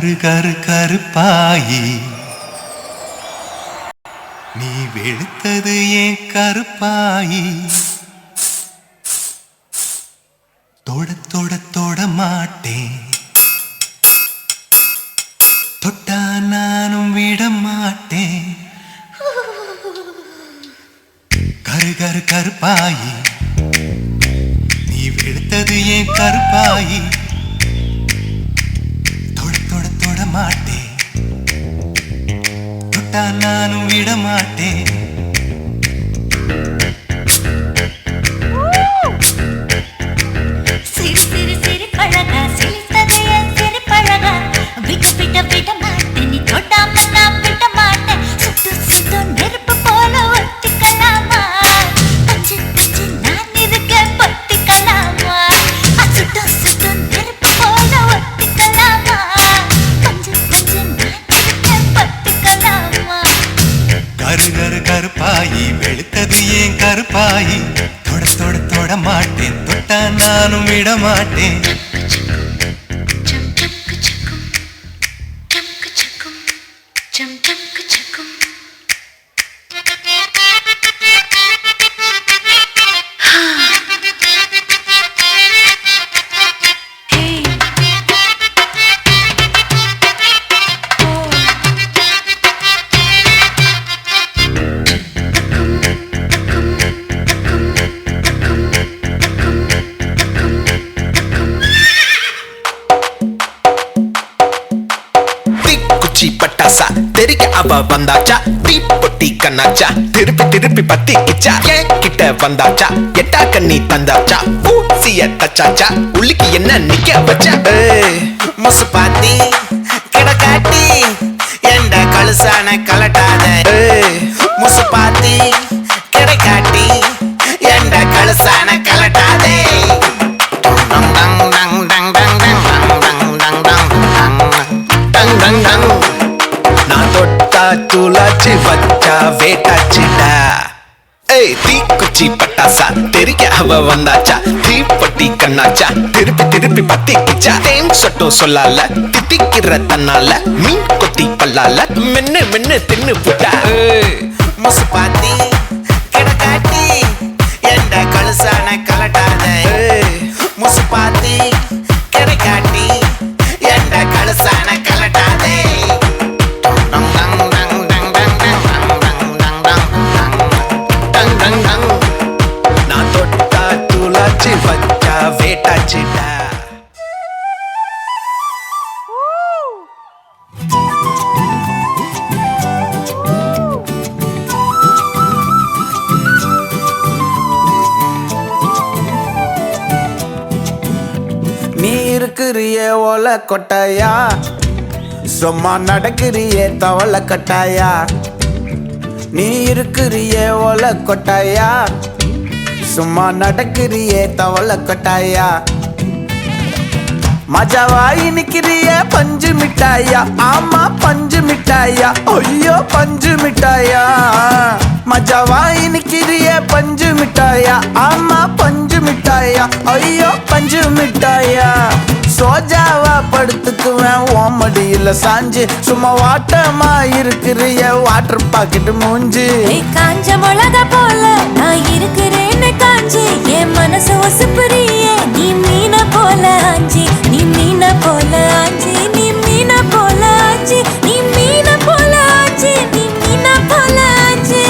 கரு கரு கருப்பாயி நீ வெளுத்தது ஏன் கருப்பாயி தொட தொட தொட மாட்டேன் தொட்டா நானும் விட மாட்டேன் கரு கரு கருப்பாயி நீ வெளுத்தது ஏன் கருப்பாயி தொட தொட தொட மாட்டேன் தொட்டா நானும் விட மாட்டேன் கருப்பாயி வெளுத்தது ஏன் கருப்பாயி தொட தொட தொட மாட்டேன் தொட்டா நானும் விட மாட்டேன் பட்டாசா தெரிக்க அவ வந்தாச்சா தீப்பொட்டி கண்ணாச்சா திருப்பி திருப்பி பத்தி கிச்சா ஏன் கிட்ட வந்தாச்சா எட்டா கண்ணி தந்தாச்சா ஊசிய தச்சாச்சா உள்ளிக்கு என்ன நிக்க வச்சா முசு பாத்தி கிடக்காட்டி எந்த கழுசான கலட்டாத முசு பாத்தி கிடக்காட்டி எந்த கழுசான கலட்டாதே நான் தொட்டா தூளாச்சு வச்சா வேட்டாச்சுடா தீக்குச்சி பட்டாசா தெரிக்க அவ வந்தாச்சா தீப்பொட்டி கண்ணாச்சா திருப்பி திருப்பி பத்தி கிச்சா தேன் சொட்டும் சொல்லால திட்டிக்கிற தன்னால மீன் கொத்தி பல்லால மென்னு மென்னு தின்னு புட்டா முசு பாத்தி கிடக்காட்டி எந்த கழுசான கலட்டாத முசு பாத்தி கிடக்காட்டி எந்த கழுசான கலட்டாதே நான் தொட்டா தூளாச்சு வச்சா வேட்டாச்சுடா நீ இருக்கிறிய ஓல கொட்டாயா சும்மா நடக்கிறிய தவள கட்டாயா நீ இருக்கிறிய ஓல கொட்டாயா சும்மா நடக்கிறிய தவள கொட்டாயா மஜாவாய் நிக்கிறிய பஞ்சு மிட்டாயா ஆமா பஞ்சு மிட்டாயா ஐயோ பஞ்சு மிட்டாயா மஜாவாய் நிக்கிறிய பஞ்சு மிட்டாயா ஆமா பஞ்சு மிட்டாயா ஐயோ பஞ்சு மிட்டாயா சோஜாவா படுத்துக்குவேன் ஓமடியில சாஞ்சு சும்மா வாட்டமா இருக்கிறிய வாட்டர் பாக்கெட் மூஞ்சி காஞ்ச மிளகா போல நான் இருக்கிறேன்னு காஞ்சி என் மனசு ஒசுப்புறிய நீ மீன போல ஆஞ்சி நீ மீன போல ஆஞ்சி நீ மீன போல ஆஞ்சி நீ மீன போல ஆஞ்சி நீ மீன போல ஆஞ்சி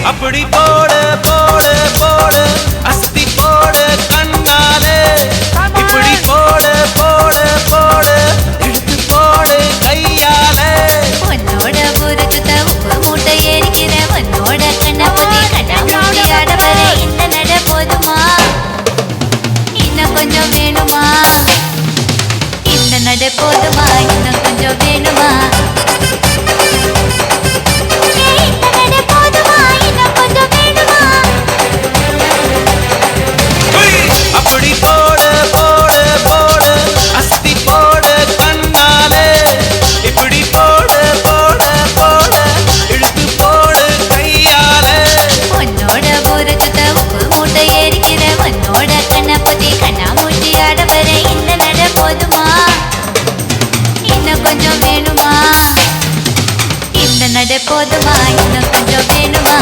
அப்படி போடு போடு போடு அஸ்தி போடு கண்ணாலே இப்படி போடு போடு போடு எடுத்து போடு கையாலே உன்னோட புறத்து உப்பு மூட்டை ஏறிக்கிற உன்னோட கண்ணபதி கண்ணாமூட்டி ஆடவர இந்த நட போதுமா இன்னும் கொஞ்சம் வேணுமா இந்த நட போதுமா இன்னும் கொஞ்சம் வேணுமா இன்னும் கொஞ்சம் வேணுமா